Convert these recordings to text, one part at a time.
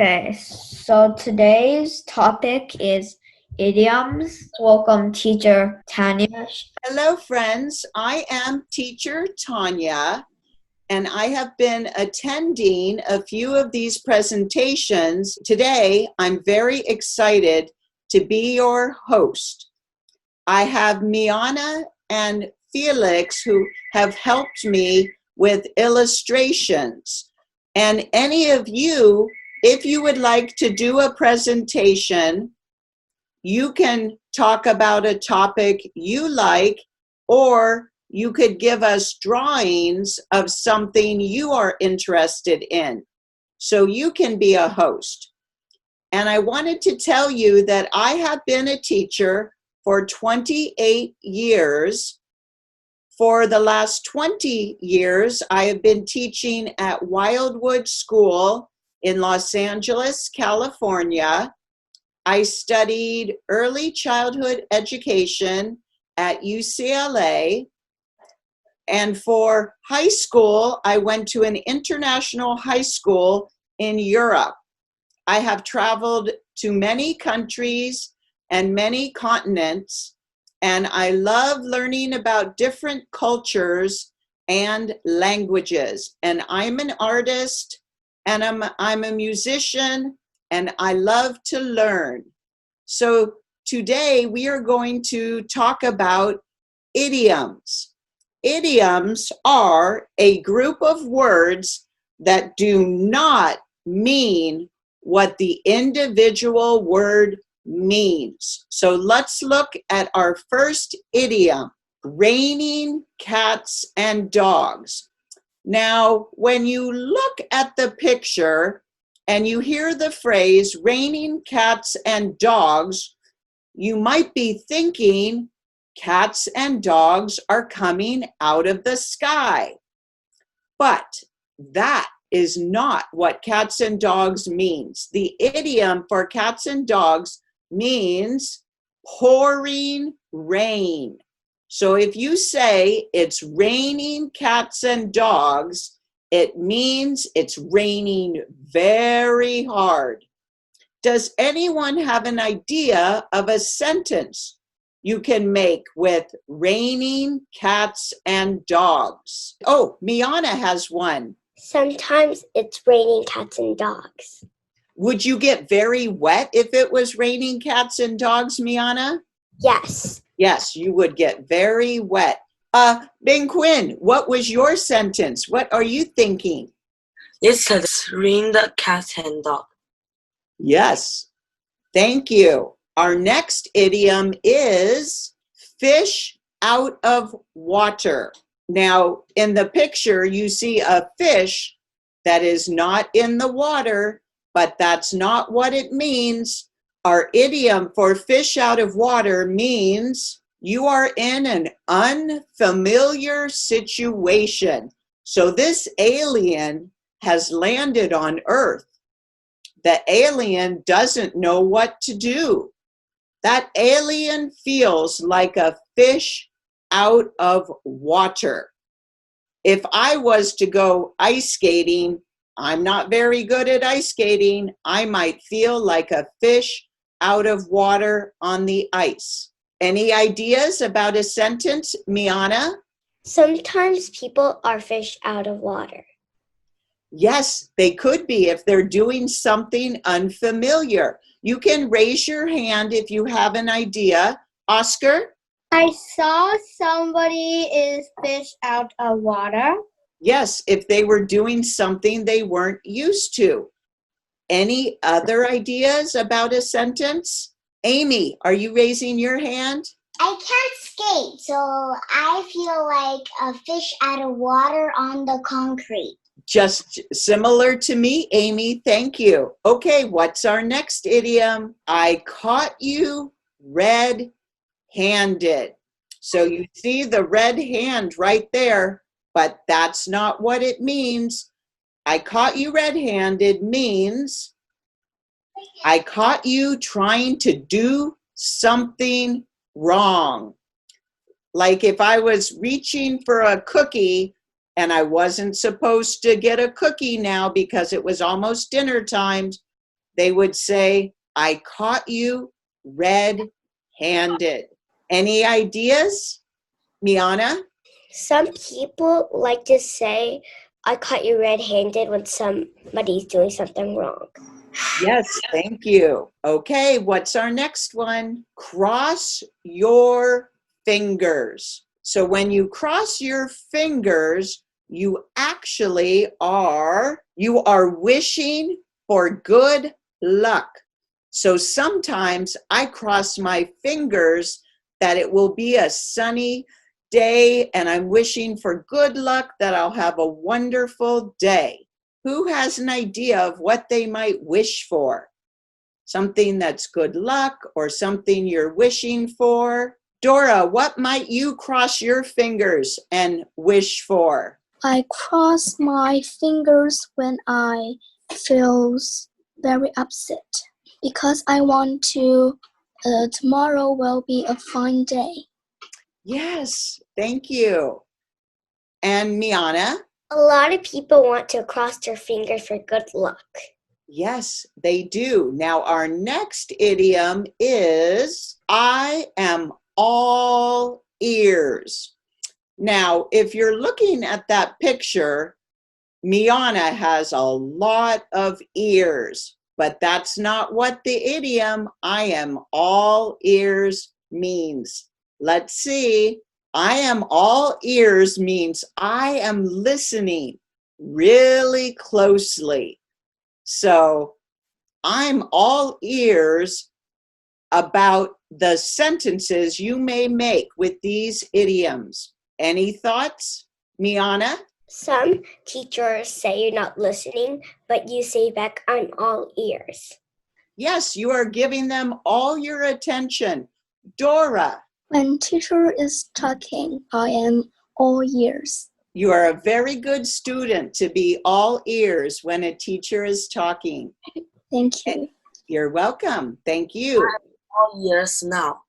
Okay, so today's topic is idioms. Welcome, teacher Tanya. Hello, friends. I am teacher Tanya, and I have been attending a few of these presentations. Today, I'm very excited to be your host. I have Jnana and Felix who have helped me with illustrations. And any of you, if you would like to do a presentation, you can talk about a topic you like, or you could give us drawings of something you are interested in. So you can be a host. And I wanted to tell you that I have been a teacher for 28 years. For the last 20 years, I have been teaching at Wildwood School in Los Angeles, California. I studied early childhood education at UCLA, and for high school, I went to an international high school in Europe. I have traveled to many countries and many continents, and I love learning about different cultures and languages. And I'm an artist, and I'm a musician, and I love to learn. So today we are going to talk about idioms. Idioms are a group of words that do not mean what the individual word means. So let's look at our first idiom, raining cats and dogs. Now, when you look at the picture, and you hear the phrase raining cats and dogs, you might be thinking cats and dogs are coming out of the sky. But that is not what cats and dogs means. The idiom for cats and dogs means pouring rain. So if you say it's raining cats and dogs, it means it's raining very hard. Does anyone have an idea of a sentence you can make with raining cats and dogs? Oh, Jnana has one. Sometimes it's raining cats and dogs. Would you get very wet if it was raining cats and dogs, Jnana? Yes. Yes, you would get very wet. Ben Quinn, what was your sentence? What are you thinking? It's rain the cat and dog. Yes, thank you. Our next idiom is fish out of water. Now, in the picture, you see a fish that is not in the water, but that's not what it means. Our idiom for fish out of water means you are in an unfamiliar situation. So this alien has landed on Earth. The alien doesn't know what to do. That alien feels like a fish out of water. If I was to go ice skating, I'm not very good at ice skating. I might feel like a fish out of water on the ice. Any ideas about a sentence, Jnana? Sometimes people are fish out of water. Yes, they could be if they're doing something unfamiliar. You can raise your hand if you have an idea. Oscar? I saw somebody is fish out of water. Yes, if they were doing something they weren't used to. Any other ideas about a sentence? Amy, are you raising your hand? I can't skate, so I feel like a fish out of water on the concrete. Just similar to me, Amy, thank you. Okay, what's our next idiom? I caught you red-handed. So you see the red hand right there, but that's not what it means. I caught you red-handed means I caught you trying to do something wrong. Like if I was reaching for a cookie and I wasn't supposed to get a cookie now because it was almost dinner time, they would say, I caught you red-handed. Any ideas, Miana? Some people like to say, I caught you red-handed when somebody's doing something wrong. Yes, thank you. Okay, what's our next one? Cross your fingers. So when you cross your fingers, you actually are wishing for good luck. So sometimes I cross my fingers that it will be a sunny day and I'm wishing for good luck that I'll have a wonderful day. Who has an idea of what they might wish for? Something that's good luck or something you're wishing for? Dora, what might you cross your fingers and wish for? I cross my fingers when I feel very upset because I want to tomorrow will be a fine day. Yes, thank you. And Miana? A lot of people want to cross their fingers for good luck. Yes, they do. Now our next idiom is I am all ears. Now, if you're looking at that picture, Miana has a lot of ears, but that's not what the idiom I am all ears means. Let's see. I am all ears means I am listening really closely. So I'm all ears about the sentences you may make with these idioms. Any thoughts, Miana? Some teachers say you're not listening, but you say back, I'm all ears. Yes, you are giving them all your attention. Dora? When teacher is talking, I am all ears. You are a very good student to be all ears when a teacher is talking. Thank you. You're welcome. Thank you. All ears now.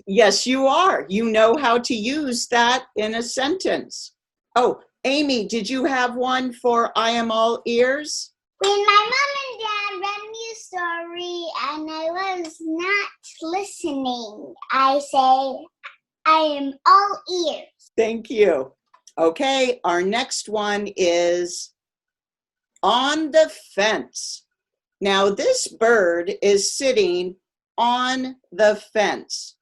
Yes, you are. You know how to use that in a sentence. Oh, Amy, did you have one for I am all ears? When my mom and dad read me a story and I was not listening, I say, I am all ears. Thank you. Okay, our next one is on the fence. Now, this bird is sitting on the fence,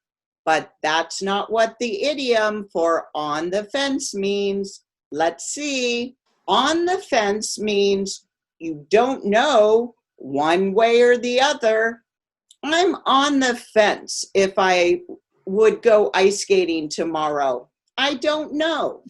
but that's not what the idiom for on the fence means. Let's see. On the fence means you don't know one way or the other. I'm on the fence if I would go ice skating tomorrow. I don't know.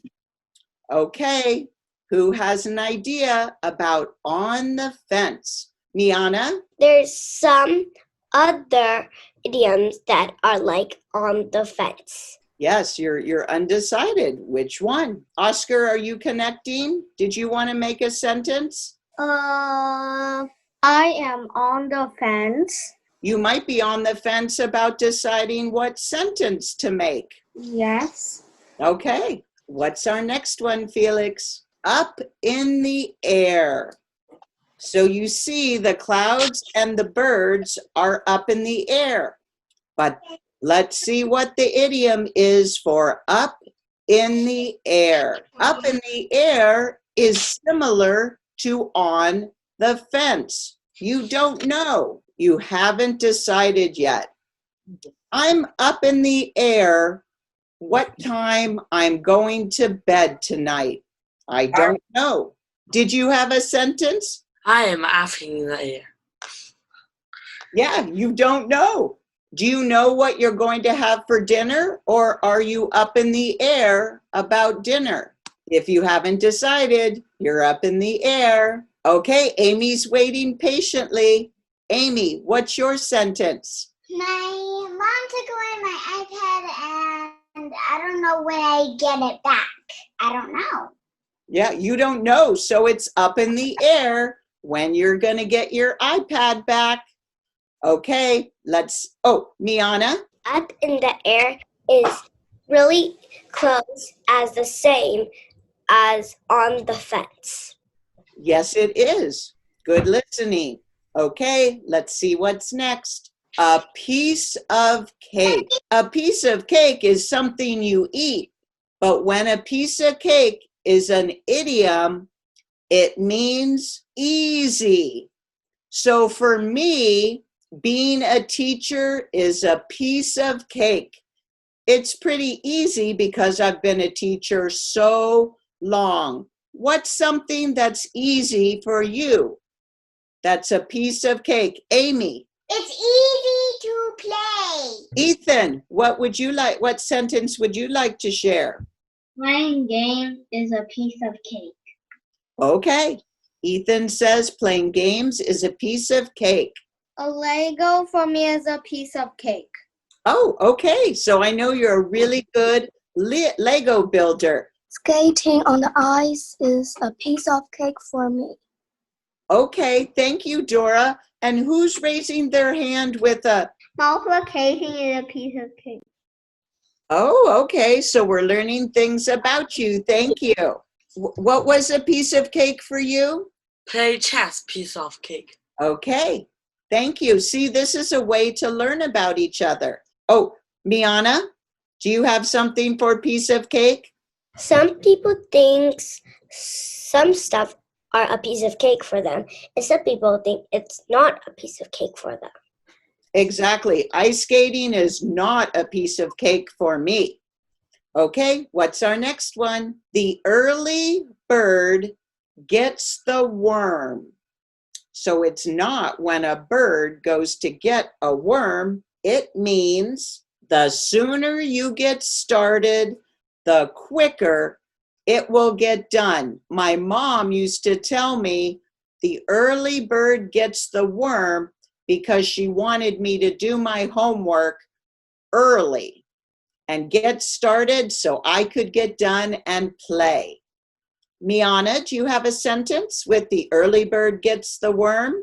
Okay, who has an idea about on the fence? Miana? There's some other idioms that are like on the fence. Yes, you're undecided. Which one? Oscar, are you connecting? Did you want to make a sentence? I am on the fence. You might be on the fence about deciding what sentence to make. Yes. Okay, what's our next one, Felix? Up in the air. So you see the clouds and the birds are up in the air. But let's see what the idiom is for up in the air. Up in the air is similar to on the fence. You don't know. You haven't decided yet. I'm up in the air what time I'm going to bed tonight. I don't know. Did you have a sentence? I am up in the air. Yeah, you don't know. Do you know what you're going to have for dinner, or are you up in the air about dinner? If you haven't decided, you're up in the air. Okay, Amy's waiting patiently. Amy, what's your sentence? My mom took away my iPad and I don't know when I get it back. I don't know. Yeah, you don't know, so it's up in the air when you're going to get your iPad back. Okay, Miana? Up in the air is really close as the same as on the fence. Yes, it is. Good listening. Okay, let's see what's next. A piece of cake. A piece of cake is something you eat, but when a piece of cake is an idiom, it means easy. So for me, being a teacher is a piece of cake. It's pretty easy because I've been a teacher so long. What's something that's easy for you? That's a piece of cake. Amy. It's easy to play. Ethan, what sentence would you like to share? Playing games is a piece of cake. Okay. Ethan says playing games is a piece of cake. A Lego for me is a piece of cake. Oh, okay. So I know you're a really good Lego builder. Skating on the ice is a piece of cake for me. Okay, thank you, Dora. And who's raising their hand with a... Multiplication is a piece of cake. Oh, okay. So we're learning things about you. Thank you. What was a piece of cake for you? Play chess, piece of cake. Okay, thank you. See, this is a way to learn about each other. Oh, Miana, do you have something for a piece of cake? Some people think some stuff are a piece of cake for them, and some people think it's not a piece of cake for them. Exactly. Ice skating is not a piece of cake for me. Okay, what's our next one? The early bird gets the worm. So it's not when a bird goes to get a worm. It means the sooner you get started, the quicker it will get done. My mom used to tell me the early bird gets the worm because she wanted me to do my homework early and get started so I could get done and play. Miana, do you have a sentence with the early bird gets the worm?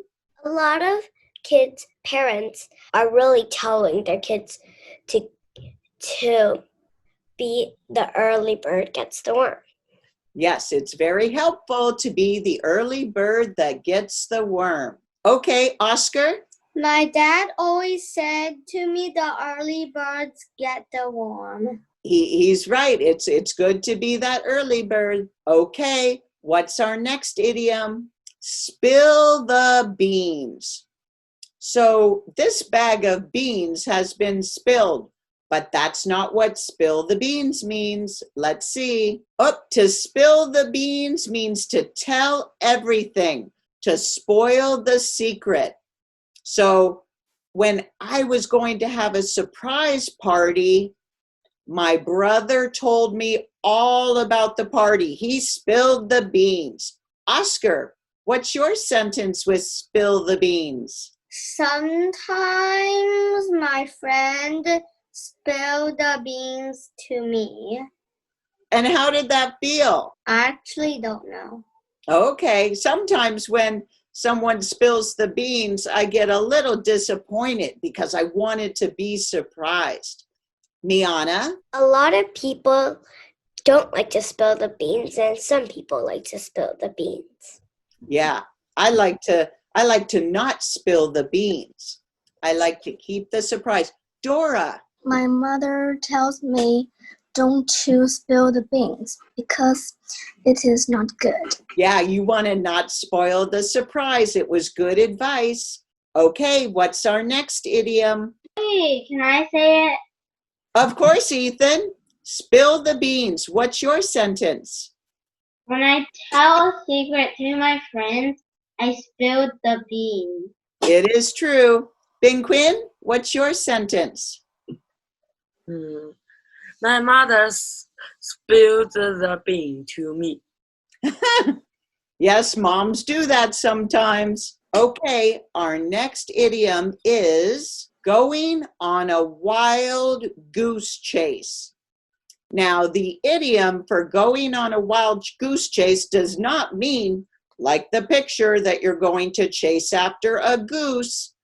A lot of kids' parents are really telling their kids to be the early bird gets the worm. Yes, it's very helpful to be the early bird that gets the worm. Okay, Oscar? My dad always said to me the early birds get the worm. He's right. It's good to be that early bird. Okay, what's our next idiom? Spill the beans. So this bag of beans has been spilled, but that's not what spill the beans means. Let's see. To spill the beans means to tell everything, to spoil the secret. So when I was going to have a surprise party, my brother told me all about the party. He spilled the beans. Oscar, what's your sentence with spill the beans? Sometimes my friend spilled the beans to me. And how did that feel? I actually don't know. Okay, sometimes when someone spills the beans, I get a little disappointed because I wanted to be surprised. Miana? A lot of people don't like to spill the beans, and some people like to spill the beans. Yeah, I like to not spill the beans. I like to keep the surprise. Dora? My mother tells me don't you spill the beans because it is not good. Yeah, you want to not spoil the surprise. It was good advice. Okay, what's our next idiom? Hey, can I say it? Of course, Ethan. Spill the beans. What's your sentence? When I tell a secret to my friends, I spilled the beans. It is true. Ben Quinn, what's your sentence? My mother spilled the bean to me. Yes, moms do that sometimes. Okay, our next idiom is going on a wild goose chase. Now, the idiom for going on a wild goose chase does not mean, like the picture, that you're going to chase after a goose.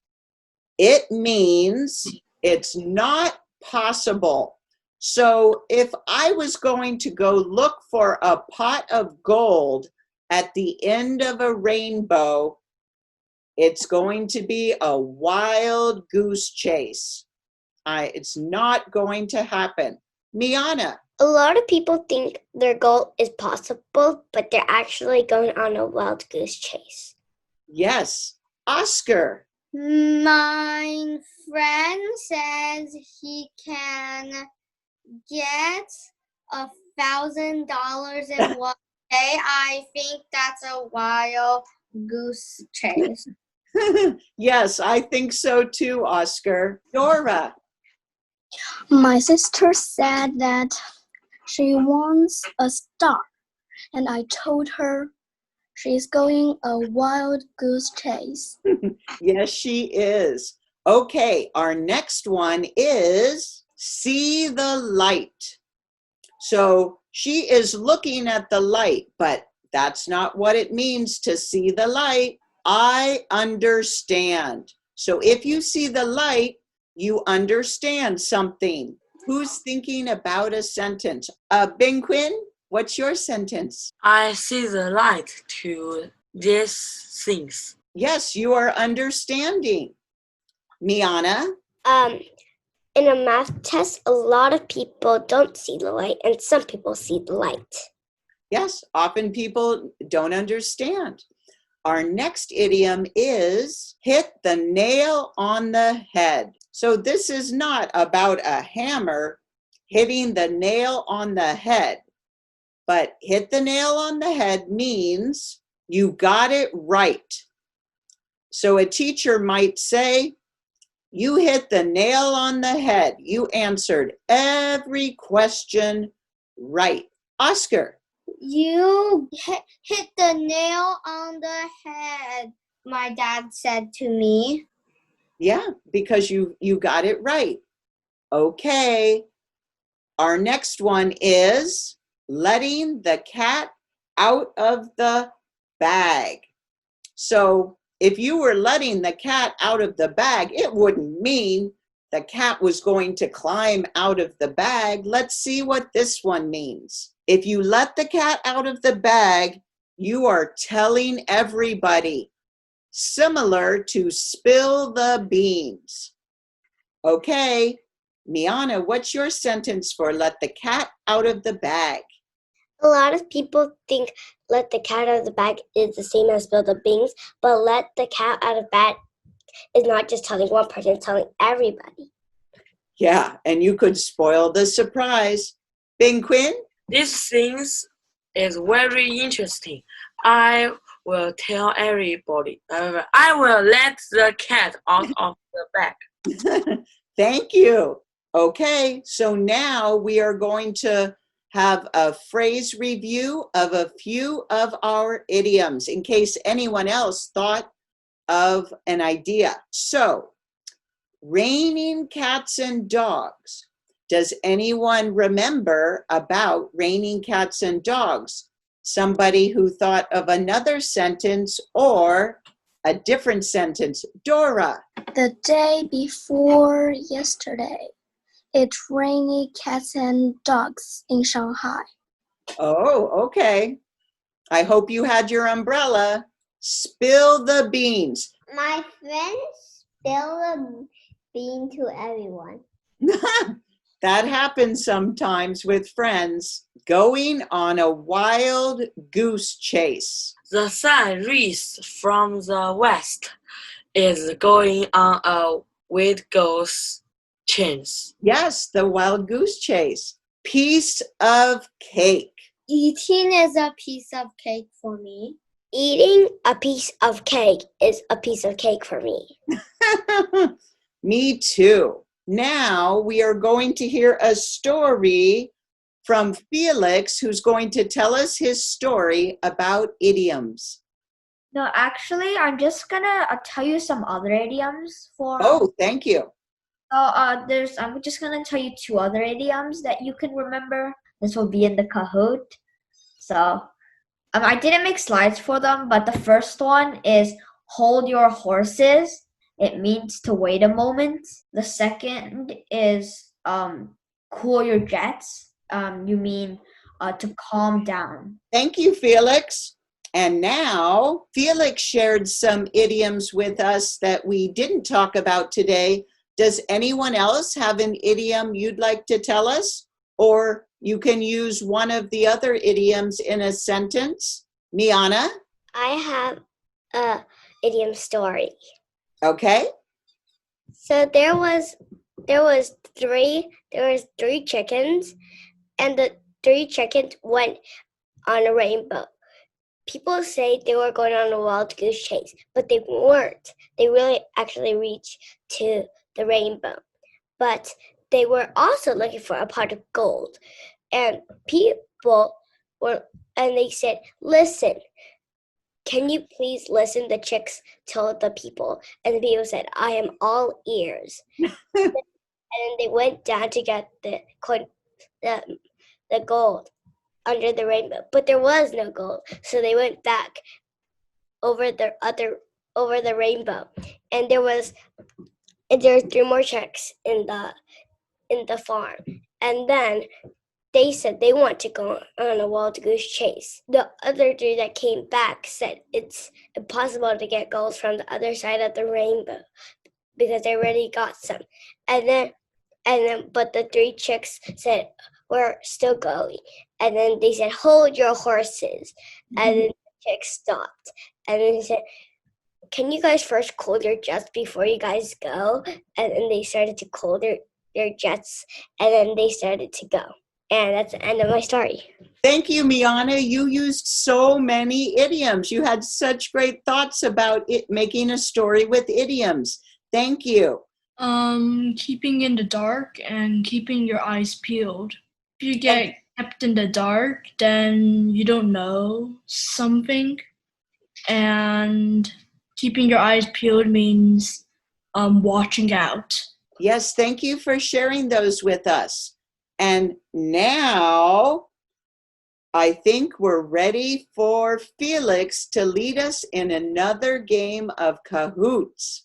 It means it's not possible. So if I was going to go look for a pot of gold at the end of a rainbow, It's going to be a wild goose chase. It's not going to happen. Miana. A lot of people think their goal is possible, but they're actually going on a wild goose chase. Yes. Oscar. My friend says he can get $1,000 in one day. I think that's a wild goose chase. Yes, I think so too, Oscar. Dora. My sister said that she wants a star, and I told her she's going a wild goose chase. Yes, she is. Okay, our next one is see the light. So she is looking at the light, but that's not what it means to see the light. I understand. So if you see the light, you understand something. Who's thinking about a sentence? Benquin, what's your sentence? I see the light to these things. Yes, you are understanding. Miana? In a math test, a lot of people don't see the light, and some people see the light. Yes, often people don't understand. Our next idiom is hit the nail on the head. So this is not about a hammer hitting the nail on the head, but hit the nail on the head means you got it right. So a teacher might say, you hit the nail on the head. You answered every question right. Oscar. You hit the nail on the head, my dad said to me. Yeah, because you got it right. Okay. Our next one is letting the cat out of the bag. So if you were letting the cat out of the bag, it wouldn't mean the cat was going to climb out of the bag. Let's see what this one means. If you let the cat out of the bag, you are telling everybody, similar to spill the beans. Okay, Miana, what's your sentence for let the cat out of the bag? A lot of people think let the cat out of the bag is the same as spill the beans, but let the cat out of the bag is not just telling one person, it's telling everybody. Yeah, and you could spoil the surprise. Benquin? These things is very interesting. I will tell everybody. I will let the cat out of the bag. Thank you. Okay, so now we are going to have a phrase review of a few of our idioms in case anyone else thought of an idea. So, raining cats and dogs. Does anyone remember about raining cats and dogs? Somebody who thought of another sentence or a different sentence. Dora. The day before yesterday, it rained cats and dogs in Shanghai. Oh, okay. I hope you had your umbrella. Spill the beans. My friends spill the bean to everyone. That happens sometimes with friends. Going on a wild goose chase. The sun rays from the west is going on a wild goose chase. Yes, the wild goose chase. Piece of cake. Eating is a piece of cake for me. Eating a piece of cake is a piece of cake for me. Me too. Now we are going to hear a story from Felix, who's going to tell us his story about idioms. No, actually, I'm just gonna tell you some other idioms for. Oh, thank you. So I'm just gonna tell you two other idioms that you can remember. This will be in the Kahoot. So I didn't make slides for them, but the first one is hold your horses. It means to wait a moment. The second is cool your jets. You mean to calm down. Thank you, Felix. And now Felix shared some idioms with us that we didn't talk about today. Does anyone else have an idiom you'd like to tell us? Or you can use one of the other idioms in a sentence. Jnana? I have a idiom story. Okay. So there was three chickens, and the three chickens went on a rainbow. People say they were going on a wild goose chase, but they weren't. They really actually reached to the rainbow. But they were also looking for a pot of gold. And they said, listen, can you please listen? The chicks told the people. And the people said, I am all ears. And they went down to get the gold under the rainbow, but there was no gold, so they went back over the rainbow, and there were 3 more chicks in the farm, and then they said they want to go on a wild goose chase. The other 3 that came back said it's impossible to get gold from the other side of the rainbow because they already got some, but the 3 chicks said, we're still going. And then they said, hold your horses. And then the chicks stopped. And then they said, can you guys first cool your jets before you guys go? And then they started to cool their jets. And then they started to go. And that's the end of my story. Thank you, Jnana. You used so many idioms. You had such great thoughts about it, making a story with idioms. Thank you. Keeping in the dark and keeping your eyes peeled. If you get kept in the dark, then you don't know something. And keeping your eyes peeled means watching out. Yes, thank you for sharing those with us. And now I think we're ready for Felix to lead us in another game of Kahoots.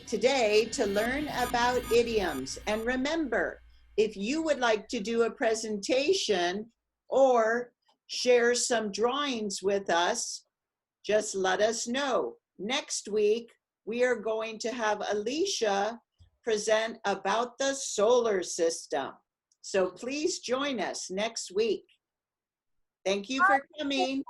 Today to learn about idioms. And remember, if you would like to do a presentation or share some drawings with us, just let us know. Next week, we are going to have Alicia present about the solar system. So please join us next week. Thank you for coming.